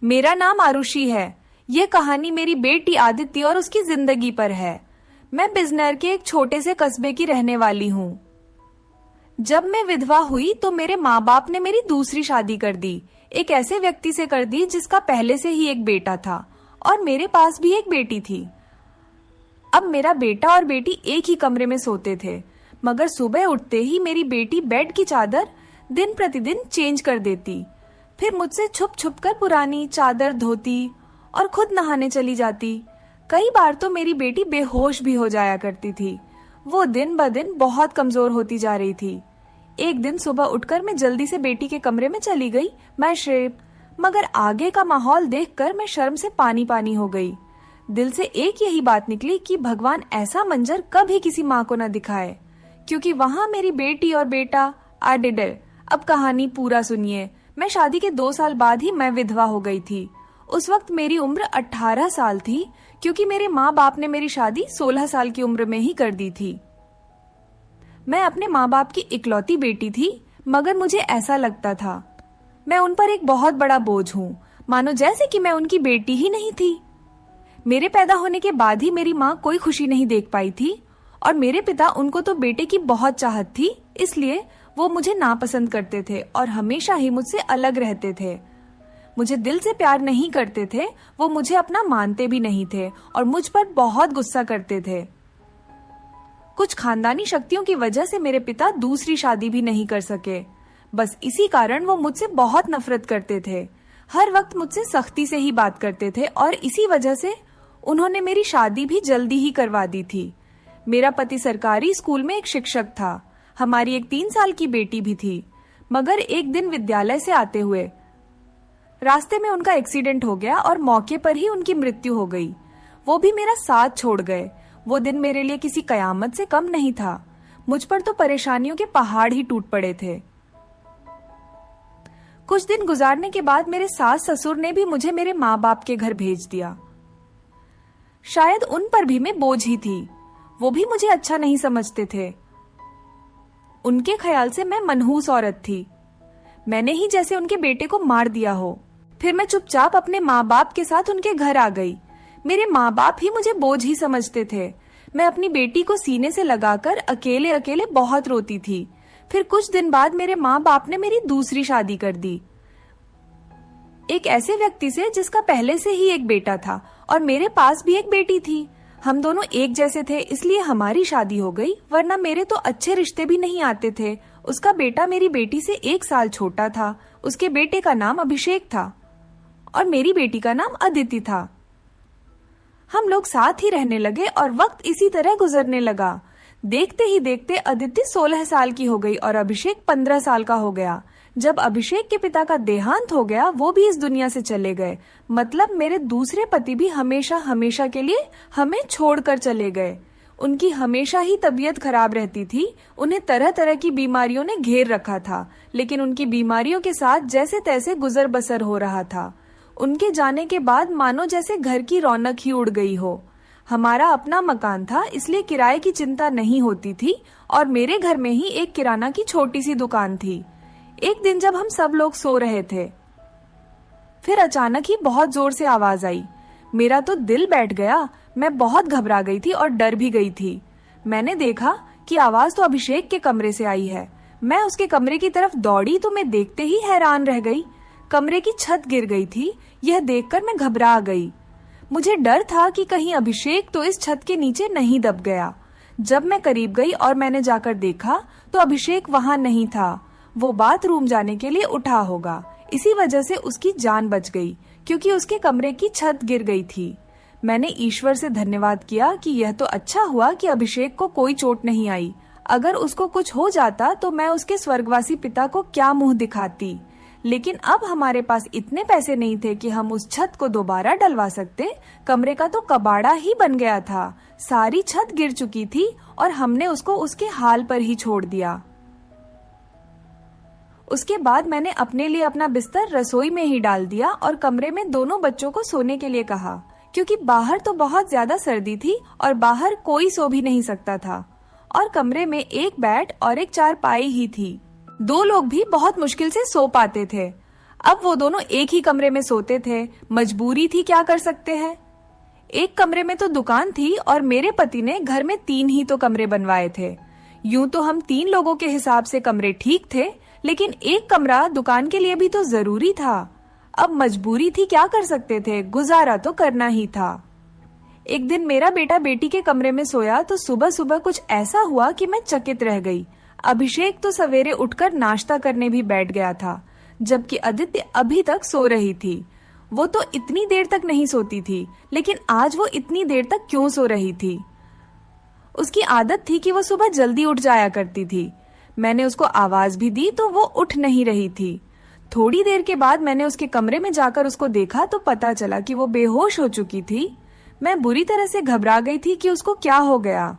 मेरा नाम आरुषि है। ये कहानी मेरी बेटी आदित्य और उसकी जिंदगी पर है। मैं बिजनौर के एक छोटे से कस्बे की रहने वाली हूँ। जब मैं विधवा हुई तो मेरे माँ बाप ने मेरी दूसरी शादी कर दी। एक ऐसे व्यक्ति से कर दी जिसका पहले से ही एक बेटा था और मेरे पास भी एक बेटी थी। अब मेरा बेटा और बेटी एक ही कमरे में सोते थे, मगर सुबह उठते ही मेरी बेटी बेड की चादर दिन प्रतिदिन चेंज कर देती, फिर मुझसे छुप छुप कर पुरानी चादर धोती और खुद नहाने चली जाती। कई बार तो मेरी बेटी बेहोश भी हो जाया करती थी। वो दिन ब दिन बहुत कमजोर होती जा रही थी। एक दिन सुबह उठकर मैं जल्दी से बेटी के कमरे में चली गई, मैं श्रेप, मगर आगे का माहौल देखकर मैं शर्म से पानी पानी हो गई। दिल से एक यही बात निकली कि भगवान ऐसा मंजर कभी किसी माँ को न दिखाए, क्योंकि वहां मेरी बेटी और बेटा आडिडर। अब कहानी पूरा सुनिए। मैं शादी के 2 साल बाद ही मैं विधवा हो गई थी। उस वक्त मेरी उम्र 18 साल थी, क्योंकि मेरे माँ बाप ने मेरी शादी 16 साल की उम्र में ही कर दी थी। मैं अपने माँ बाप की इकलौती बेटी थी, मगर मुझे ऐसा लगता था मैं उन पर एक बहुत बड़ा बोझ हूँ, मानो जैसे कि मैं उनकी बेटी ही नहीं थी। मेरे पैदा होने के बाद ही मेरी माँ कोई खुशी नहीं देख पाई थी और मेरे पिता, उनको तो बेटे की बहुत चाहत थी, इसलिए वो मुझे नापसंद करते थे और हमेशा ही मुझसे अलग रहते थे। मुझे दिल से प्यार नहीं करते थे, वो मुझे अपना मानते भी नहीं थे और मुझ पर बहुत गुस्सा करते थे। कुछ खानदानी शक्तियों की वजह से मेरे पिता दूसरी शादी भी नहीं कर सके। बस इसी कारण वो मुझसे बहुत नफरत करते थे। हर वक्त मुझसे सख्ती से ही बात करते थे और इसी वजह से उन्होंने मेरी शादी भी जल्दी ही करवा दी थी। मेरा पति सरकारी स्कूल में एक शिक्षक था। हमारी एक 3 साल की बेटी भी थी, मगर एक दिन विद्यालय से आते हुए रास्ते में उनका एक्सीडेंट हो गया और मौके पर ही उनकी मृत्यु हो गई। वो भी मेरा साथ छोड़ गए। वो दिन मेरे लिए किसी कयामत से कम नहीं था। मुझ पर तो परेशानियों के पहाड़ ही टूट पड़े थे। कुछ दिन गुजारने के बाद मेरे सास ससुर ने भी मुझे मेरे माँ बाप के घर भेज दिया। शायद उन पर भी मैं बोझ ही थी। वो भी मुझे अच्छा नहीं समझते थे। उनके ख्याल से मैं मनहूस औरत थी। मैंने ही जैसे उनके बेटे को मार दिया हो। फिर मैं चुपचाप अपने माँ बाप के साथ उनके घर आ गई। मेरे माँ बाप ही मुझे बोझ ही समझते थे। मैं अपनी बेटी को सीने से लगाकर अकेले अकेले बहुत रोती थी। फिर कुछ दिन बाद मेरे माँ बाप ने मेरी दूसरी शादी कर दी, एक ऐसे व्यक्ति से जिसका पहले से ही एक बेटा था और मेरे पास भी एक बेटी थी। हम दोनों एक जैसे थे, इसलिए हमारी शादी हो गई, वरना मेरे तो अच्छे रिश्ते भी नहीं आते थे। उसका बेटा मेरी बेटी से 1 साल छोटा था। उसके बेटे का नाम अभिषेक था और मेरी बेटी का नाम अदिति था। हम लोग साथ ही रहने लगे और वक्त इसी तरह गुजरने लगा। देखते ही देखते अदिति 16 साल की हो गई और अभिषेक 15 साल का हो गया। जब अभिषेक के पिता का देहांत हो गया, वो भी इस दुनिया से चले गए। मतलब मेरे दूसरे पति भी हमेशा हमेशा के लिए हमें छोड़कर चले गए। उनकी हमेशा ही तबीयत खराब रहती थी। उन्हें तरह तरह की बीमारियों ने घेर रखा था, लेकिन उनकी बीमारियों के साथ जैसे तैसे गुजर बसर हो रहा था। उनके जाने के बाद मानो जैसे घर की रौनक ही उड़ गई हो। हमारा अपना मकान था, इसलिए किराए की चिंता नहीं होती थी और मेरे घर में ही एक किराना की छोटी सी दुकान थी। एक दिन जब हम सब लोग सो रहे थे, फिर अचानक ही बहुत जोर से आवाज आई। मेरा तो दिल बैठ गया। मैं बहुत घबरा गई थी और डर भी गई थी। मैंने देखा कि आवाज तो अभिषेक के कमरे से आई है। मैं उसके कमरे की तरफ दौड़ी तो मैं देखते ही हैरान रह गई। कमरे की छत गिर गई थी। यह देखकर मैं घबरा गई। मुझे डर था कि कहीं अभिषेक तो इस छत के नीचे नहीं दब गया। जब मैं करीब गई और मैंने जाकर देखा तो अभिषेक वहां नहीं था। वो बाथरूम जाने के लिए उठा होगा, इसी वजह से उसकी जान बच गई, क्योंकि उसके कमरे की छत गिर गई थी। मैंने ईश्वर से धन्यवाद किया कि यह तो अच्छा हुआ कि अभिषेक को कोई चोट नहीं आई। अगर उसको कुछ हो जाता तो मैं उसके स्वर्गवासी पिता को क्या मुंह दिखाती। लेकिन अब हमारे पास इतने पैसे नहीं थे कि हम उस छत को दोबारा डलवा सकते। कमरे का तो कबाड़ा ही बन गया था। सारी छत गिर चुकी थी और हमने उसको उसके हाल पर ही छोड़ दिया। उसके बाद मैंने अपने लिए अपना बिस्तर रसोई में ही डाल दिया और कमरे में दोनों बच्चों को सोने के लिए कहा, क्योंकि बाहर तो बहुत ज्यादा सर्दी थी और बाहर कोई सो भी नहीं सकता था और कमरे में एक बेड और एक चारपाई ही थी। 2 लोग भी बहुत मुश्किल से सो पाते थे। अब वो दोनों एक ही कमरे में सोते थे, मजबूरी थी, क्या कर सकते हैं। एक कमरे में तो दुकान थी और मेरे पति ने घर में 3 ही तो कमरे बनवाए थे। यूं तो हम 3 लोगों के हिसाब से कमरे ठीक थे, लेकिन एक कमरा दुकान के लिए भी तो जरूरी था। अब मजबूरी थी, क्या कर सकते थे, गुजारा तो करना ही था। एक दिन मेरा बेटा बेटी के कमरे में सोया तो सुबह सुबह कुछ ऐसा हुआ कि मैं चकित रह गई। अभिषेक तो सवेरे उठकर नाश्ता करने भी बैठ गया था, जबकि अदिति अभी तक सो रही थी। वो तो इतनी देर तक नहीं सोती थी, लेकिन आज वो इतनी देर तक क्यों सो रही थी। उसकी आदत थी कि वो सुबह जल्दी उठ जाया करती थी। मैंने उसको आवाज भी दी तो वो उठ नहीं रही थी। थोड़ी देर के बाद मैंने उसके कमरे में जाकर उसको देखा तो पता चला कि वो बेहोश हो चुकी थी। मैं बुरी तरह से घबरा गई थी कि उसको क्या हो गया।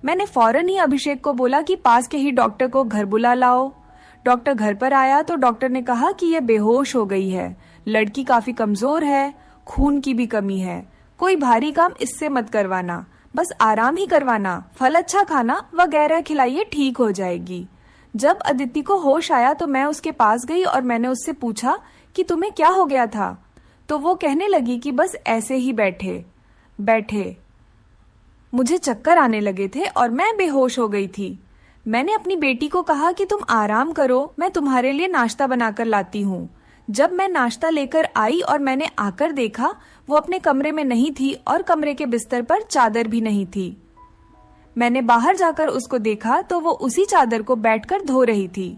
मैंने फौरन ही अभिषेक को बोला कि पास के ही डॉक्टर को घर बुला लाओ। डॉक्टर घर पर आया तो डॉक्टर ने कहा कि यह बेहोश हो गई है, लड़की काफी कमजोर है, खून की भी कमी है, कोई भारी काम इससे मत करवाना, बस आराम ही करवाना, फल अच्छा खाना वगैरह खिलाइए, ठीक हो जाएगी। जब अदिति को होश आया तो मैं उसके पास गई और मैंने उससे पूछा कि तुम्हें क्या हो गया था। तो वो कहने लगी कि बस ऐसे ही बैठे बैठे मुझे चक्कर आने लगे थे और मैं बेहोश हो गई थी। मैंने अपनी बेटी को कहा कि तुम आराम करो, मैं तुम्हारे लिए नाश्ता बनाकर लाती हूँ। जब मैं नाश्ता लेकर आई और मैंने आकर देखा, वो अपने कमरे में नहीं थी और कमरे के बिस्तर पर चादर भी नहीं थी। मैंने बाहर जाकर उसको देखा तो वो उसी चादर को बैठकर धो रही थी।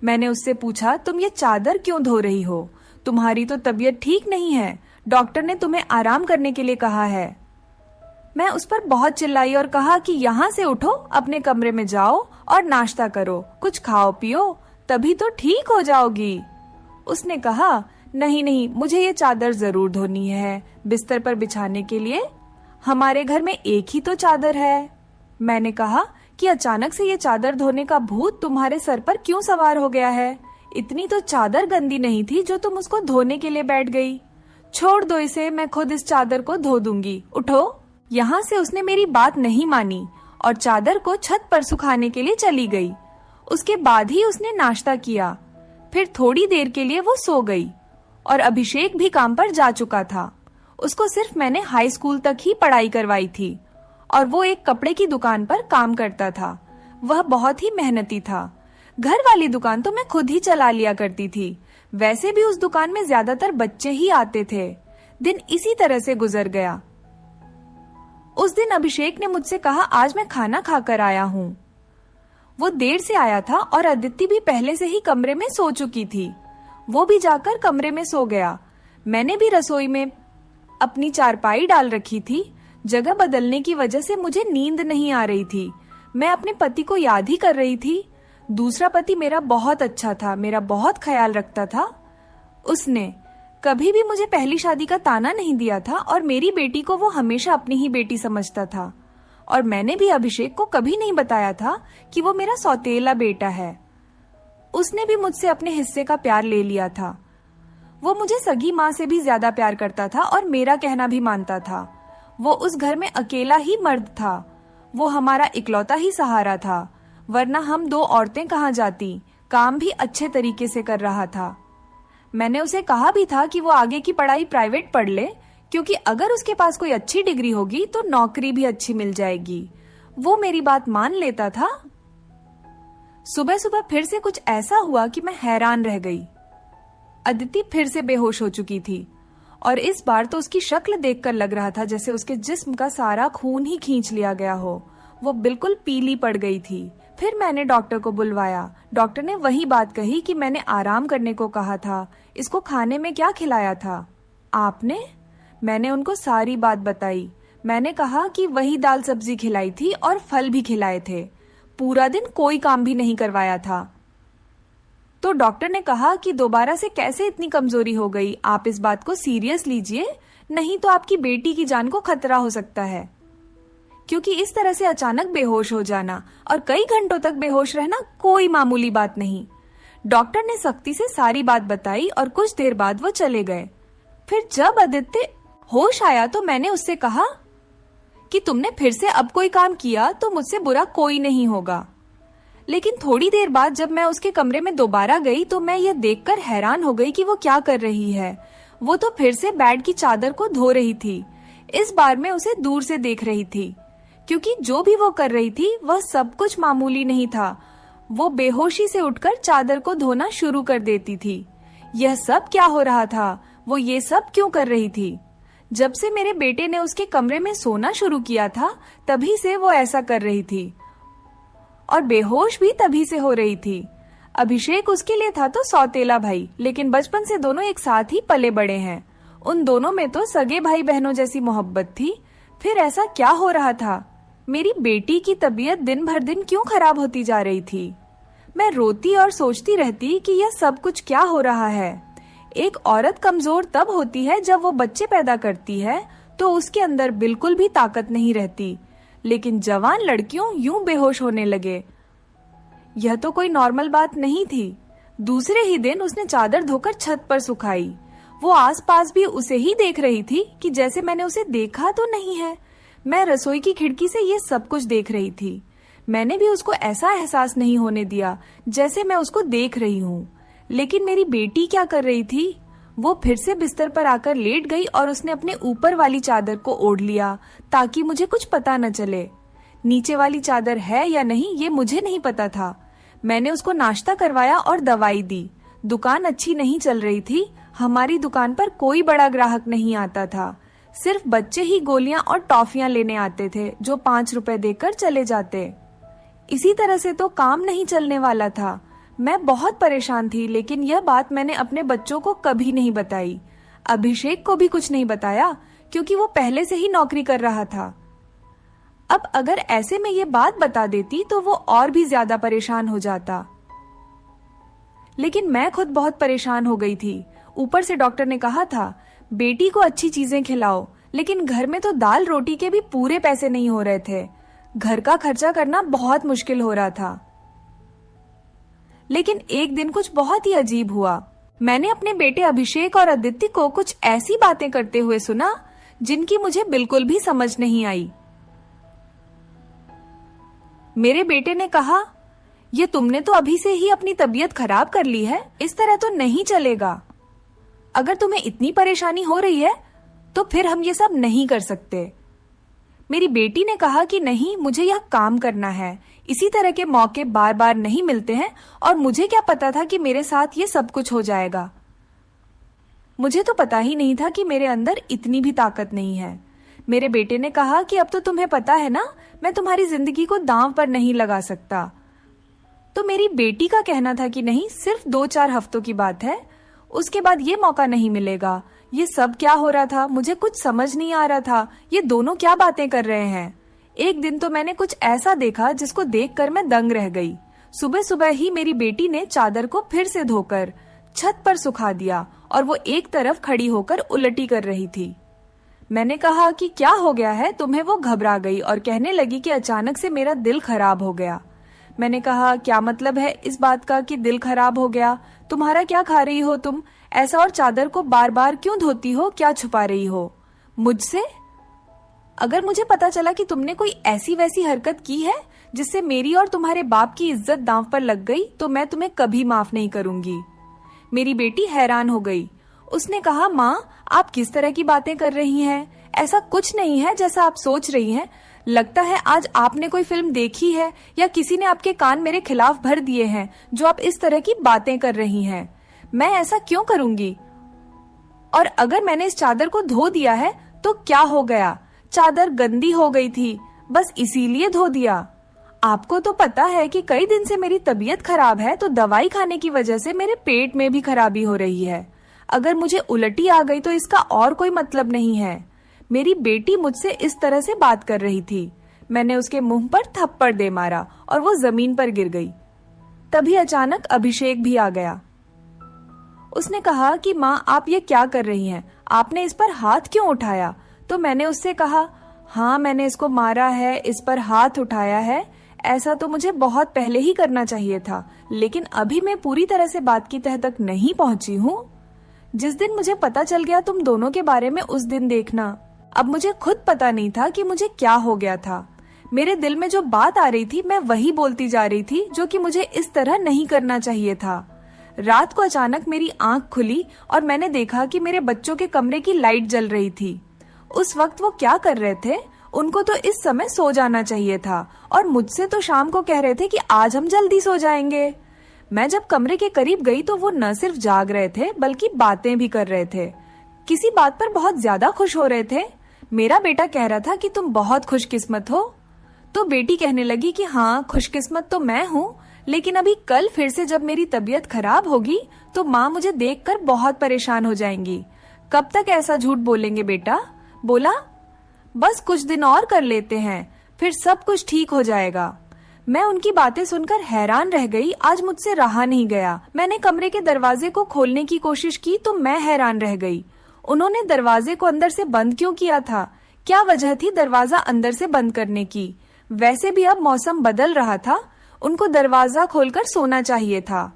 मैंने उससे पूछा, तुम ये चादर क्यों धो रही हो? तुम्हारी तो तबीयत ठीक नहीं है, डॉक्टर ने तुम्हें आराम करने के लिए कहा है। मैं उस पर बहुत चिल्लाई और कहा कि यहाँ से उठो, अपने कमरे में जाओ और नाश्ता करो, कुछ खाओ पियो, तभी तो ठीक हो जाओगी। उसने कहा, नहीं नहीं, मुझे ये चादर जरूर धोनी है, बिस्तर पर बिछाने के लिए हमारे घर में एक ही तो चादर है। मैंने कहा कि अचानक से ये चादर धोने का भूत तुम्हारे सर पर क्यों सवार हो गया है? इतनी तो चादर गंदी नहीं थी जो तुम उसको धोने के लिए बैठ गई। छोड़ दो इसे, मैं खुद इस चादर को धो दूंगी, उठो। यहाँ से उसने मेरी बात नहीं मानी और चादर को छत पर सुखाने के लिए चली गई। उसके बाद ही उसने नाश्ता किया। फिर थोड़ी देर के लिए वो सो गई और अभिषेक भी काम पर जा चुका था। उसको सिर्फ मैंने हाई स्कूल तक ही पढ़ाई करवाई थी और वो एक कपड़े की दुकान पर काम करता था। वह बहुत ही मेहनती था। घर वाली दुकान तो मैं खुद ही चला लिया करती थी। वैसे भी उस दुकान में ज्यादातर बच्चे ही आते थे। दिन इसी तरह से गुजर गया। उस दिन अभिषेक ने मुझसे कहा, आज मैं खाना खाकर आया हूँ। वो देर से आया था और अदिति भी पहले से ही कमरे में सो चुकी थी। वो भी जाकर कमरे में सो गया। मैंने भी रसोई में अपनी चारपाई डाल रखी थी। जगह बदलने की वजह से मुझे नींद नहीं आ रही थी। मैं अपने पति को याद ही कर रही थी। दूसरा पति मेरा बहुत अच्छा था, मेरा बहुत ख्याल रखता था। उसने कभी भी मुझे पहली शादी का ताना नहीं दिया था और मेरी बेटी को वो हमेशा अपनी ही बेटी समझता था। और मैंने भी अभिषेक को कभी नहीं बताया था कि वो मेरा सौतेला बेटा है। उसने भी मुझसे अपने हिस्से का प्यार ले लिया था। वो मुझे सगी माँ से भी ज्यादा प्यार करता था और मेरा कहना भी मानता था। वो उस घर में अकेला ही मर्द था। वो हमारा इकलौता ही सहारा था, वरना हम 2 औरतें कहाँ जाती। काम भी अच्छे तरीके से कर रहा था। मैंने उसे कहा भी था कि वो आगे की पढ़ाई प्राइवेट पढ़ ले, क्योंकि अगर उसके पास कोई अच्छी डिग्री होगी तो नौकरी भी अच्छी मिल जाएगी। वो मेरी बात मान लेता था। सुबह सुबह फिर से कुछ ऐसा हुआ कि मैं हैरान रह गई। अदिति फिर से बेहोश हो चुकी थी और इस बार तो उसकी शक्ल देखकर लग रहा था जैसे उसके जिस्म का सारा खून ही खींच लिया गया हो। वो बिल्कुल पीली पड़ गई थी। फिर मैंने डॉक्टर को बुलवाया। डॉक्टर ने वही बात कही कि मैंने आराम करने को कहा था। इसको खाने में क्या खिलाया था आपने? मैंने उनको सारी बात बताई। मैंने कहा कि वही दाल सब्जी खिलाई थी और फल भी खिलाए थे। पूरा दिन कोई काम भी नहीं करवाया था। तो डॉक्टर ने कहा कि दोबारा से कैसे इतनी कमजोरी हो गई, आप इस बात को सीरियस लीजिए, नहीं तो आपकी बेटी की जान को खतरा हो सकता है। क्योंकि इस तरह से अचानक बेहोश हो जाना और कई घंटों तक बेहोश रहना कोई मामूली बात नहीं। डॉक्टर ने सख्ती से सारी बात बताई और कुछ देर बाद वो चले गए। फिर जब आदित्य होश आया तो मैंने उससे कहा कि तुमने फिर से अब कोई काम किया तो मुझसे बुरा कोई नहीं होगा। लेकिन थोड़ी देर बाद जब मैं उसके कमरे में दोबारा गई तो मैं यह देखकर हैरान हो गई कि वो क्या कर रही है। वो तो फिर से बेड की चादर को धो रही थी। इस बार मैं उसे दूर से देख रही थी, क्योंकि जो भी वो कर रही थी वह सब कुछ मामूली नहीं था। वो बेहोशी से उठकर चादर को धोना शुरू कर देती थी। यह सब क्या हो रहा था? वो ये सब क्यों कर रही थी? जब से मेरे बेटे ने उसके कमरे में सोना शुरू किया था, तभी से वो ऐसा कर रही थी, और बेहोश भी तभी से हो रही थी। अभिषेक उसके लिए था तो सौतेला भाई, लेकिन बचपन से दोनों एक साथ ही पले बड़े हैं। उन दोनों में तो सगे भाई बहनों जैसी मोहब्बत थी। फिर ऐसा क्या हो रहा था? मेरी बेटी की तबीयत दिन भर दिन क्यों खराब होती जा रही थी? मैं रोती और सोचती रहती कि यह सब कुछ क्या हो रहा है। एक औरत कमजोर तब होती है जब वो बच्चे पैदा करती है तो उसके अंदर बिल्कुल भी ताकत नहीं रहती, लेकिन जवान लड़कियों यूं बेहोश होने लगे। यह तो कोई नॉर्मल बात नहीं थी। दूसरे ही दिन उसने चादर धोकर छत पर सुखाई। वो आसपास भी उसे ही देख रही थी कि जैसे मैंने उसे देखा तो नहीं है। मैं रसोई की खिड़की से ये सब कुछ देख रही थी। मैंने भी उसको ऐसा एहसास नहीं होने दिया जैसे मैं उसको देख रही हूँ। लेकिन मेरी बेटी क्या कर रही थी? वो फिर से बिस्तर पर आकर लेट गई और उसने अपने ऊपर वाली चादर को ओढ़ लिया ताकि मुझे कुछ पता न चले। नीचे वाली चादर है या नहीं ये मुझे नहीं पता था। मैंने उसको नाश्ता करवाया और दवाई दी। दुकान अच्छी नहीं चल रही थी। हमारी दुकान पर कोई बड़ा ग्राहक नहीं आता था। सिर्फ बच्चे ही गोलियां और टॉफियां लेने आते थे जो 5 रुपए देकर चले जाते। इसी तरह से तो काम नहीं चलने वाला था। मैं बहुत परेशान थी, लेकिन यह बात मैंने अपने बच्चों को कभी नहीं बताई। अभिषेक को भी कुछ नहीं बताया, क्योंकि वो पहले से ही नौकरी कर रहा था। अब अगर ऐसे में ये बात बता देती तो वो और भी ज्यादा परेशान हो जाता। लेकिन मैं खुद बहुत परेशान हो गई थी। ऊपर से डॉक्टर ने कहा था बेटी को अच्छी चीजें खिलाओ, लेकिन घर में तो दाल रोटी के भी पूरे पैसे नहीं हो रहे थे। घर का खर्चा करना बहुत मुश्किल हो रहा था। लेकिन एक दिन कुछ बहुत ही अजीब हुआ। मैंने अपने बेटे अभिषेक और आदित्य को कुछ ऐसी बातें करते हुए सुना जिनकी मुझे बिल्कुल भी समझ नहीं आई। मेरे बेटे ने कहा, ये तुमने तो अभी से ही अपनी तबीयत खराब कर ली है, इस तरह तो नहीं चलेगा। अगर तुम्हें इतनी परेशानी हो रही है तो फिर हम ये सब नहीं कर सकते। मेरी बेटी ने कहा कि नहीं, मुझे यह काम करना है। इसी तरह के मौके बार बार नहीं मिलते हैं और मुझे क्या पता था कि मेरे साथ ये सब कुछ हो जाएगा। मुझे तो पता ही नहीं था कि मेरे अंदर इतनी भी ताकत नहीं है। मेरे बेटे ने कहा कि अब तो तुम्हें पता है ना, मैं तुम्हारी जिंदगी को दांव पर नहीं लगा सकता। तो मेरी बेटी का कहना था कि नहीं, सिर्फ 2-4 हफ्तों की बात है, उसके बाद ये मौका नहीं मिलेगा। ये सब क्या हो रहा था? मुझे कुछ समझ नहीं आ रहा था। ये दोनों क्या बातें कर रहे हैं? एक दिन तो मैंने कुछ ऐसा देखा जिसको देखकर मैं दंग रह गई। सुबह सुबह ही मेरी बेटी ने चादर को फिर से धोकर छत पर सुखा दिया और वो एक तरफ खड़ी होकर उलटी कर रही थी। मैंने कहा कि क्या हो गया है तुम्हें? वो घबरा गई और कहने लगी कि अचानक से मेरा दिल खराब हो गया। मैंने कहा, क्या मतलब है इस बात का कि दिल खराब हो गया? तुम्हारा क्या खा रही हो तुम ऐसा, और चादर को बार बार क्यों धोती हो? क्या छुपा रही हो मुझसे? अगर मुझे पता चला कि तुमने कोई ऐसी वैसी हरकत की है जिससे मेरी और तुम्हारे बाप की इज्जत दांव पर लग गई तो मैं तुम्हें कभी माफ नहीं करूंगी। मेरी बेटी हैरान हो गई। उसने कहा, माँ आप किस तरह की बातें कर रही हैं? ऐसा कुछ नहीं है जैसा आप सोच रही हैं। लगता है आज आपने कोई फिल्म देखी है या किसी ने आपके कान मेरे खिलाफ भर दिए हैं जो आप इस तरह की बातें कर रही हैं। मैं ऐसा क्यों करूंगी? और अगर मैंने इस चादर को धो दिया है तो क्या हो गया? चादर गंदी हो गई थी, बस इसीलिए धो दिया। आपको तो पता है कि कई दिन से मेरी तबीयत खराब है, तो दवाई खाने की वजह से मेरे पेट में भी खराबी हो रही है। अगर मुझे उल्टी आ गई तो इसका और कोई मतलब नहीं है। मेरी बेटी मुझसे इस तरह से बात कर रही थी। मैंने उसके मुंह पर थप्पड़ दे मारा और वो जमीन पर गिर गई। तभी अचानक अभिषेक भी आ गया। उसने कहा कि माँ आप ये क्या कर रही हैं? आपने इस पर हाथ क्यों उठाया? तो मैंने उससे कहा, हाँ मैंने इसको मारा है, इस पर हाथ उठाया है। ऐसा तो मुझे बहुत पहले ही करना चाहिए था, लेकिन अभी मैं पूरी तरह से बात की तह तक नहीं पहुंची हूँ। जिस दिन मुझे पता चल गया तुम दोनों के बारे में, उस दिन देखना। अब मुझे खुद पता नहीं था कि मुझे क्या हो गया था। मेरे दिल में जो बात आ रही थी मैं वही बोलती जा रही थी, जो कि मुझे इस तरह नहीं करना चाहिए था। रात को अचानक मेरी आंख खुली और मैंने देखा कि मेरे बच्चों के कमरे की लाइट जल रही थी। उस वक्त वो क्या कर रहे थे? उनको तो इस समय सो जाना चाहिए था और मुझसे तो शाम को कह रहे थे कि आज हम जल्दी सो जाएंगे। मैं जब कमरे के करीब गई तो वो न सिर्फ जाग रहे थे बल्कि बातें भी कर रहे थे। किसी बात पर बहुत ज्यादा खुश हो रहे थे। मेरा बेटा कह रहा था कि तुम बहुत खुशकिस्मत हो। तो बेटी कहने लगी कि हाँ, खुशकिस्मत तो मैं हूँ, लेकिन अभी कल फिर से जब मेरी तबीयत खराब होगी तो माँ मुझे देखकर बहुत परेशान हो जाएंगी। कब तक ऐसा झूठ बोलेंगे बेटा? बोला, बस कुछ दिन और कर लेते हैं, फिर सब कुछ ठीक हो जाएगा। मैं उनकी बातें सुनकर हैरान रह गई। आज मुझसे रहा नहीं गया। मैंने कमरे के दरवाजे को खोलने की कोशिश की तो मैं हैरान रह गई। उन्होंने दरवाजे को अंदर से बंद क्यों किया था? क्या वजह थी दरवाजा अंदर से बंद करने की? वैसे भी अब मौसम बदल रहा था, उनको दरवाजा खोलकर सोना चाहिए था।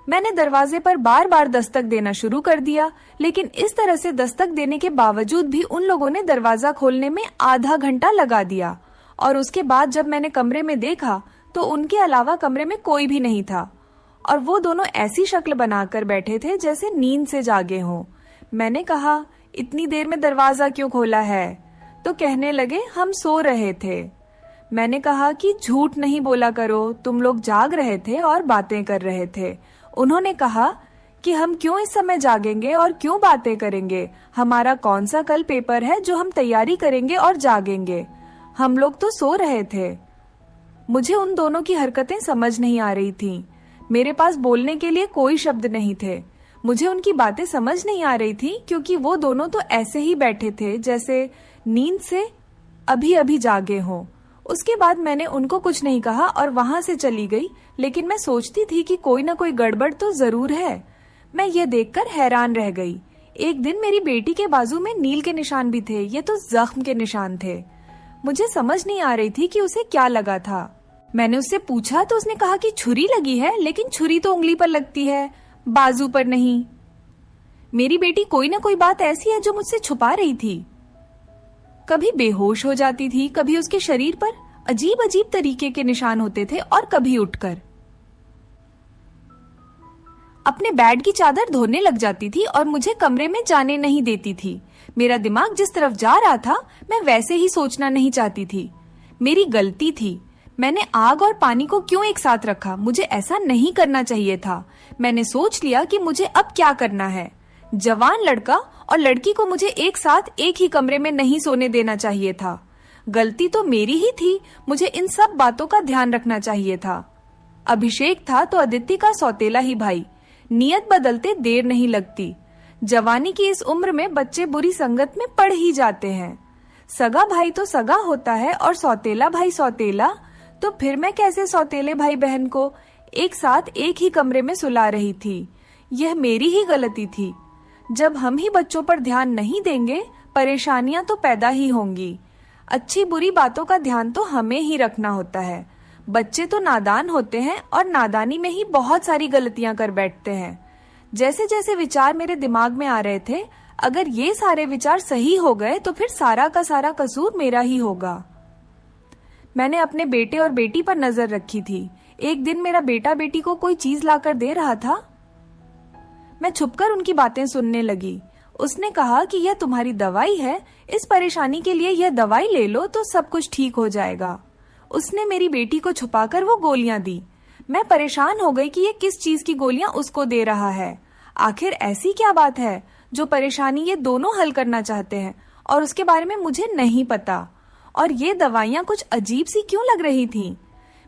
मैंने दरवाजे पर बार बार दस्तक देना शुरू कर दिया, लेकिन इस तरह से दस्तक देने के बावजूद भी उन लोगों ने दरवाजा खोलने में आधा घंटा लगा दिया। और उसके बाद जब मैंने कमरे में देखा तो उनके अलावा कमरे में कोई भी नहीं था और वो दोनों ऐसी शक्ल बनाकर बैठे थे जैसे नींद से जागे हों। मैंने कहा, इतनी देर में दरवाजा क्यों खोला है? तो कहने लगे, हम सो रहे थे। मैंने कहा कि झूठ नहीं बोला करो, तुम लोग जाग रहे थे और बातें कर रहे थे। उन्होंने कहा कि हम क्यों इस समय जागेंगे और क्यों बातें करेंगे? हमारा कौन सा कल पेपर है जो हम तैयारी करेंगे और जागेंगे? हम लोग तो सो रहे थे। मुझे उन दोनों की हरकतें समझ नहीं आ रही थीं। मेरे पास बोलने के लिए कोई शब्द नहीं थे। मुझे उनकी बातें समझ नहीं आ रही थी क्योंकि वो दोनों तो ऐसे ही बैठे थे जैसे नींद से अभी अभी जागे हों। उसके बाद मैंने उनको कुछ नहीं कहा और वहां से चली गई, लेकिन मैं सोचती थी कि कोई ना कोई गड़बड़ तो जरूर है। मैं ये देखकर हैरान रह गई। एक दिन मेरी बेटी के बाजू में नील के निशान भी थे। ये तो जख्म के निशान थे। मुझे समझ नहीं आ रही थी कि उसे क्या लगा था। मैंने उससे पूछा तो उसने कहा कि छुरी लगी है, लेकिन छुरी तो उंगली पर लगती है, बाजू पर नहीं। मेरी बेटी कोई ना कोई बात ऐसी है जो मुझसे छुपा रही थी। कभी बेहोश हो जाती थी, कभी उसके शरीर पर अजीब अजीब तरीके के निशान होते थे और कभी उठकर अपने बेड की चादर धोने लग जाती थी और मुझे कमरे में जाने नहीं देती थी। मेरा दिमाग जिस तरफ जा रहा था मैं वैसे ही सोचना नहीं चाहती थी। मेरी गलती थी। मैंने आग और पानी को क्यों एक साथ रखा? मुझे ऐसा नहीं करना चाहिए था। मैंने सोच लिया कि मुझे अब क्या करना है। जवान लड़का और लड़की को मुझे एक साथ एक ही कमरे में नहीं सोने देना चाहिए था। गलती तो मेरी ही थी। मुझे इन सब बातों का ध्यान रखना चाहिए था। अभिषेक था तो अदिति का सौतेला ही भाई। नियत बदलते देर नहीं लगती। जवानी की इस उम्र में बच्चे बुरी संगत में पड़ ही जाते हैं। सगा भाई तो सगा होता है और सौतेला भाई सौतेला। तो फिर मैं कैसे सौतेले भाई बहन को एक साथ एक ही कमरे में सुला रही थी? यह मेरी ही गलती थी। जब हम ही बच्चों पर ध्यान नहीं देंगे, परेशानियां तो पैदा ही होंगी। अच्छी बुरी बातों का ध्यान तो हमें ही रखना होता है। बच्चे तो नादान होते हैं और नादानी में ही बहुत सारी गलतियां कर बैठते हैं। जैसे जैसे विचार मेरे दिमाग में आ रहे थे, अगर ये सारे विचार सही हो गए तो फिर सारा का सारा कसूर मेरा ही होगा। मैंने अपने बेटे और बेटी पर नजर रखी थी। एक दिन मेरा बेटा बेटी को कोई चीज लाकर दे रहा था। मैं छुपकर उनकी बातें सुनने लगी। उसने कहा कि यह तुम्हारी दवाई है, इस परेशानी के लिए यह दवाई ले लो तो सब कुछ ठीक हो जाएगा। उसने मेरी बेटी को छुपाकर वो गोलियां दी। मैं परेशान हो गई कि ये किस चीज की गोलियां उसको दे रहा है। आखिर ऐसी क्या बात है जो परेशानी ये दोनों हल करना चाहते हैं और उसके बारे में मुझे नहीं पता। और ये दवाइयां कुछ अजीब सी क्यों लग रही थी?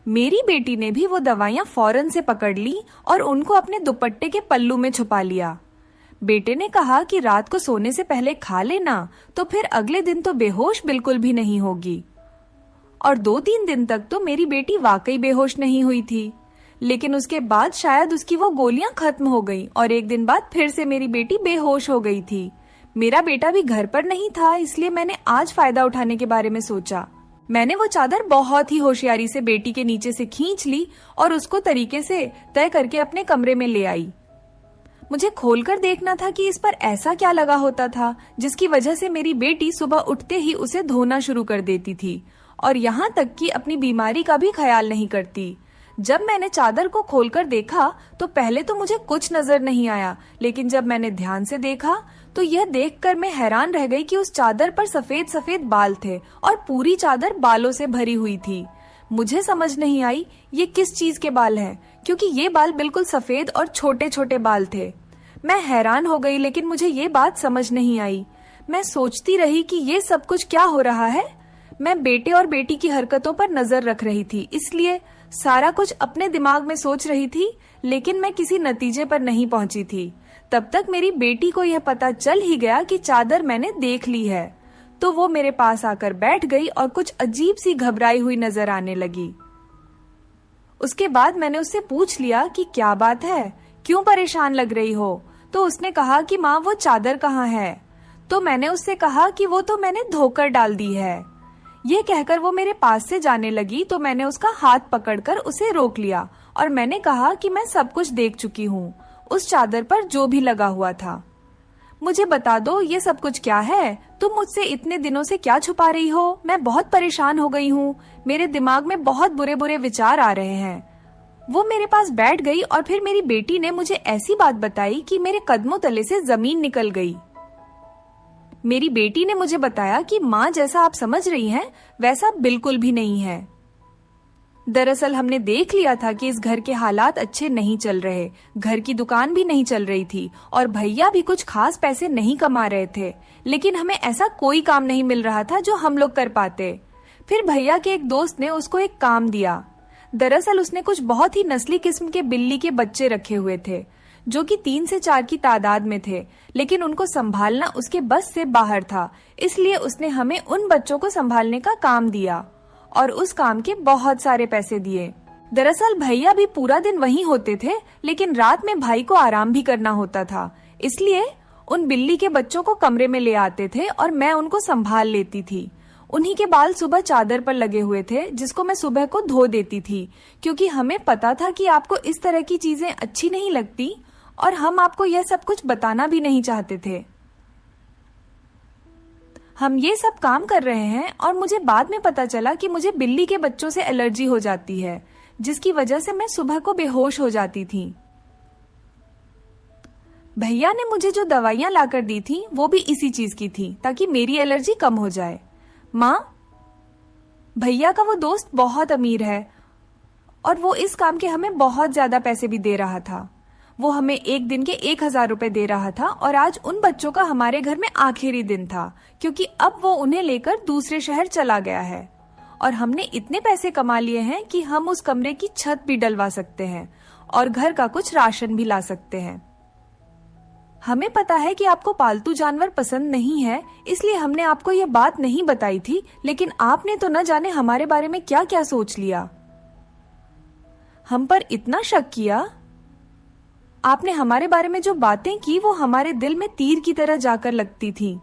मेरी बेटी ने भी वो दवाइयां फौरन से पकड़ ली और उनको अपने दुपट्टे के पल्लू में छुपा लिया। बेटे ने कहा कि रात को सोने से पहले खा लेना, तो फिर अगले दिन तो बेहोश बिल्कुल भी नहीं होगी। और 2-3 दिन तक तो मेरी बेटी वाकई बेहोश नहीं हुई थी, लेकिन उसके बाद शायद उसकी वो गोलियां खत्म हो गई और एक दिन बाद फिर से मेरी बेटी बेहोश हो गई थी। मेरा बेटा भी घर पर नहीं था, इसलिए मैंने आज फायदा उठाने के बारे में सोचा। मैंने वो चादर बहुत ही होशियारी से बेटी के नीचे से खींच ली और उसको तरीके से तय करके अपने कमरे में ले आई। मुझे खोलकर देखना था कि इस पर ऐसा क्या लगा होता था जिसकी वजह से मेरी बेटी सुबह उठते ही उसे धोना शुरू कर देती थी और यहाँ तक कि अपनी बीमारी का भी ख्याल नहीं करती। जब मैंने चादर को खोलकर देखा तो पहले तो मुझे कुछ नजर नहीं आया, लेकिन जब मैंने ध्यान से देखा तो यह देखकर मैं हैरान रह गई कि उस चादर पर सफेद सफेद बाल थे और पूरी चादर बालों से भरी हुई थी। मुझे समझ नहीं आई ये किस चीज के बाल हैं, क्योंकि ये बाल बिल्कुल सफेद और छोटे छोटे बाल थे। मैं हैरान हो गई, लेकिन मुझे ये बात समझ नहीं आई। मैं सोचती रही कि ये सब कुछ क्या हो रहा है। मैं बेटे और बेटी की हरकतों पर नजर रख रही थी, इसलिए सारा कुछ अपने दिमाग में सोच रही थी, लेकिन मैं किसी नतीजे पर नहीं पहुंची थी। तब तक मेरी बेटी को यह पता चल ही गया कि चादर मैंने देख ली है, तो वो मेरे पास आकर बैठ गई और कुछ अजीब सी घबराई हुई नजर आने लगी। उसके बाद मैंने उससे पूछ लिया कि क्या बात है, क्यों परेशान लग रही हो। तो उसने कहा कि माँ वो चादर कहाँ है। तो मैंने उससे कहा कि वो तो मैंने धोकर डाल दी है। ये कहकर वो मेरे पास से जाने लगी, तो मैंने उसका हाथ पकड़कर उसे रोक लिया और मैंने कहा कि मैं सब कुछ देख चुकी हूँ, उस चादर पर जो भी लगा हुआ था। मुझे बता दो ये सब कुछ क्या है, तुम मुझसे इतने दिनों से क्या छुपा रही हो। मैं बहुत परेशान हो गई हूँ, मेरे दिमाग में बहुत बुरे बुरे विचार आ रहे हैं। वो मेरे पास बैठ गई और फिर मेरी बेटी ने मुझे ऐसी बात बताई कि मेरे कदमों तले से जमीन निकल गई। मेरी बेटी ने मुझे बताया कि माँ जैसा आप समझ रही हैं वैसा बिल्कुल भी नहीं है। दरअसल हमने देख लिया था कि इस घर के हालात अच्छे नहीं चल रहे, घर की दुकान भी नहीं चल रही थी और भैया भी कुछ खास पैसे नहीं कमा रहे थे, लेकिन हमें ऐसा कोई काम नहीं मिल रहा था जो हम लोग कर पाते। फिर भैया के एक दोस्त ने उसको एक काम दिया। दरअसल उसने कुछ बहुत ही नस्ली किस्म के बिल्ली के बच्चे रखे हुए थे, जो कि 3 से 4 की तादाद में थे, लेकिन उनको संभालना उसके बस से बाहर था। इसलिए उसने हमें उन बच्चों को संभालने का काम दिया और उस काम के बहुत सारे पैसे दिए। दरअसल भैया भी पूरा दिन वहीं होते थे, लेकिन रात में भाई को आराम भी करना होता था, इसलिए उन बिल्ली के बच्चों को कमरे में ले आते थे और मैं उनको संभाल लेती थी। उन्हीं के बाल सुबह चादर पर लगे हुए थे, जिसको मैं सुबह को धो देती थी, क्योंकि हमें पता था कि आपको इस तरह की चीजें अच्छी नहीं लगती और हम आपको यह सब कुछ बताना भी नहीं चाहते थे। हम ये सब काम कर रहे हैं और मुझे बाद में पता चला कि मुझे बिल्ली के बच्चों से एलर्जी हो जाती है, जिसकी वजह से मैं सुबह को बेहोश हो जाती थी। भैया ने मुझे जो दवाइयां लाकर दी थी वो भी इसी चीज की थी, ताकि मेरी एलर्जी कम हो जाए। माँ, भैया का वो दोस्त बहुत अमीर है और वो इस काम के हमें बहुत ज्यादा पैसे भी दे रहा था। वो हमें एक दिन के 1000 रुपए दे रहा था और आज उन बच्चों का हमारे घर में आखिरी दिन था, क्योंकि अब वो उन्हें लेकर दूसरे शहर चला गया है और हमने इतने पैसे कमा लिए हैं कि हम उस कमरे की छत भी डलवा सकते हैं और घर का कुछ राशन भी ला सकते हैं। हमें पता है कि आपको पालतू जानवर पसंद नहीं है, इसलिए हमने आपको ये बात नहीं बताई थी, लेकिन आपने तो न जाने हमारे बारे में क्या क्या सोच लिया, हम पर इतना शक किया। आपने हमारे बारे में जो बातें की वो हमारे दिल में तीर की तरह जाकर लगती थी।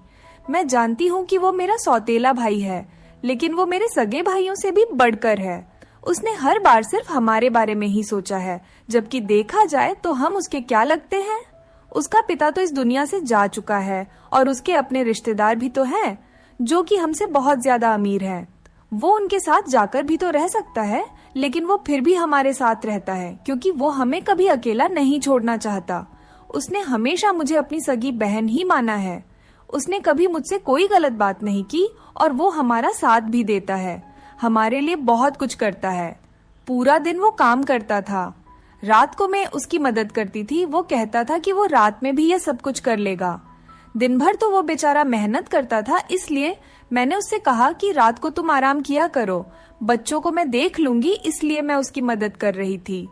मैं जानती हूँ कि वो मेरा सौतेला भाई है, लेकिन वो मेरे सगे भाइयों से भी बढ़कर है। उसने हर बार सिर्फ हमारे बारे में ही सोचा है, जबकि देखा जाए तो हम उसके क्या लगते हैं। उसका पिता तो इस दुनिया से जा चुका है और उसके अपने रिश्तेदार भी तो हैं, जो कि हमसे बहुत ज्यादा अमीर हैं। वो उनके साथ जाकर भी तो रह सकता है, लेकिन वो फिर भी हमारे साथ रहता है, क्योंकि वो हमें कभी अकेला नहीं छोड़ना चाहता। उसने हमेशा मुझे अपनी सगी बहन ही माना है। उसने कभी मुझसे कोई गलत बात नहीं की और वो हमारा साथ भी देता है, हमारे लिए बहुत कुछ करता है। पूरा दिन वो काम करता था, रात को मैं उसकी मदद करती थी। वो कहता था कि वो रात में भी यह सब कुछ कर लेगा। दिन भर तो वो बेचारा मेहनत करता था, इसलिए मैंने उससे कहा कि रात को तुम आराम किया करो, बच्चों को मैं देख लूंगी, इसलिए मैं उसकी मदद कर रही थी।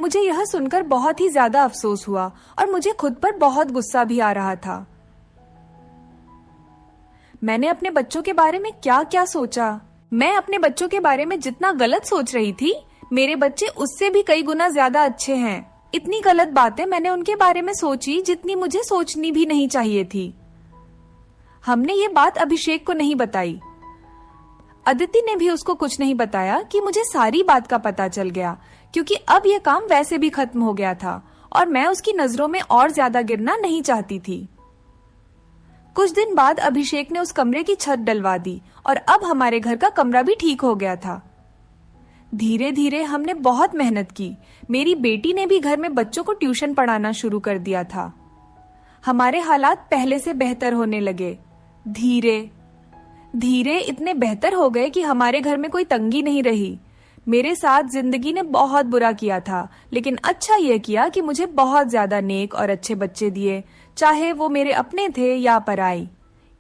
मुझे यह सुनकर बहुत ही ज्यादा अफसोस हुआ और मुझे खुद पर बहुत गुस्सा भी आ रहा था। मैंने अपने बच्चों के बारे में क्या क्या सोचा। मैं अपने बच्चों के बारे में जितना गलत सोच रही थी, मेरे बच्चे उससे भी कई गुना ज्यादा अच्छे हैं। इतनी गलत बातें मैंने उनके बारे में सोची जितनी मुझे सोचनी भी नहीं चाहिए थी। हमने ये बात अभिषेक को नहीं बताई। अदिति ने भी उसको कुछ नहीं बताया कि मुझे सारी बात का पता चल गया, क्योंकि अब यह काम वैसे भी खत्म हो गया था और मैं उसकी नजरों में और ज्यादा गिरना नहीं चाहती थी। कुछ कुछ दिन बाद अभिषेक ने उस कमरे की छत डलवा दी और अब हमारे घर का कमरा भी ठीक हो गया था। धीरे धीरे हमने बहुत मेहनत की। मेरी बेटी ने भी घर में बच्चों को ट्यूशन पढ़ाना शुरू कर दिया था। हमारे हालात पहले से बेहतर होने लगे। धीरे धीरे इतने बेहतर हो गए कि हमारे घर में कोई तंगी नहीं रही। मेरे साथ जिंदगी ने बहुत बुरा किया था, लेकिन अच्छा यह किया कि मुझे बहुत ज्यादा नेक और अच्छे बच्चे दिए, चाहे वो मेरे अपने थे या पराई।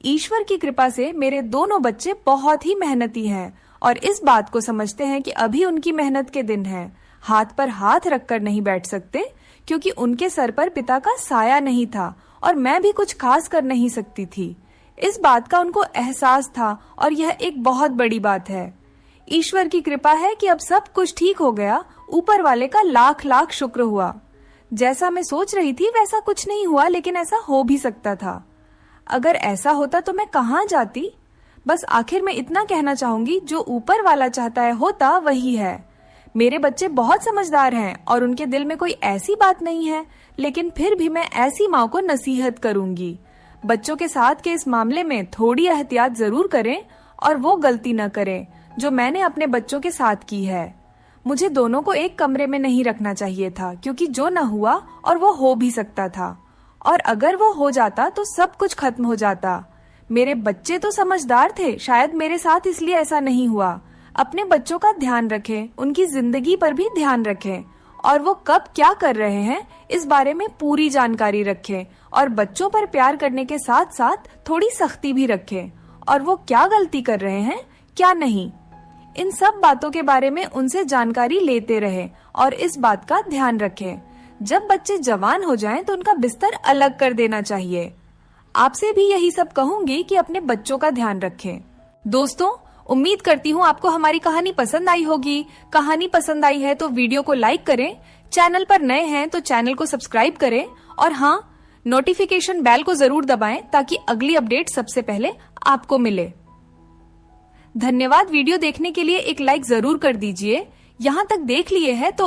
ईश्वर की कृपा से मेरे दोनों बच्चे बहुत ही मेहनती हैं और इस बात को समझते हैं कि अभी उनकी मेहनत के दिन हैं। हाथ पर हाथ रखकर नहीं बैठ सकते, क्योंकि उनके सर पर पिता का साया नहीं था और मैं भी कुछ खास कर नहीं सकती थी। इस बात का उनको एहसास था और यह एक बहुत बड़ी बात है। ईश्वर की कृपा है कि अब सब कुछ ठीक हो गया। ऊपर वाले का लाख लाख शुक्र हुआ। जैसा मैं सोच रही थी वैसा कुछ नहीं हुआ, लेकिन ऐसा हो भी सकता था। अगर ऐसा होता तो मैं कहाँ जाती। बस आखिर में इतना कहना चाहूंगी, जो ऊपर वाला चाहता है होता वही है। मेरे बच्चे बहुत समझदार हैं और उनके दिल में कोई ऐसी बात नहीं है, लेकिन फिर भी मैं ऐसी माँ को नसीहत करूंगी, बच्चों के साथ के इस मामले में थोड़ी एहतियात जरूर करें और वो गलती न करें जो मैंने अपने बच्चों के साथ की है। मुझे दोनों को एक कमरे में नहीं रखना चाहिए था, क्योंकि जो न हुआ और वो हो भी सकता था, और अगर वो हो जाता तो सब कुछ खत्म हो जाता। मेरे बच्चे तो समझदार थे, शायद मेरे साथ इसलिए ऐसा नहीं हुआ। अपने बच्चों का ध्यान रखें, उनकी जिंदगी पर भी ध्यान रखें और वो कब क्या कर रहे हैं इस बारे में पूरी जानकारी रखें, और बच्चों पर प्यार करने के साथ साथ थोड़ी सख्ती भी रखें, और वो क्या गलती कर रहे हैं क्या नहीं, इन सब बातों के बारे में उनसे जानकारी लेते रहें और इस बात का ध्यान रखें। जब बच्चे जवान हो जाएं तो उनका बिस्तर अलग कर देना चाहिए। आपसे भी यही सब कहूंगी कि अपने बच्चों का ध्यान रखें। दोस्तों, उम्मीद करती हूँ आपको हमारी कहानी पसंद आई होगी। कहानी पसंद आई है तो वीडियो को लाइक करें, चैनल पर नए हैं तो चैनल को सब्सक्राइब करें और हाँ, नोटिफिकेशन बेल को जरूर दबाएं ताकि अगली अपडेट सबसे पहले आपको मिले। धन्यवाद। वीडियो देखने के लिए एक लाइक जरूर कर दीजिए। यहाँ तक देख लिए है तो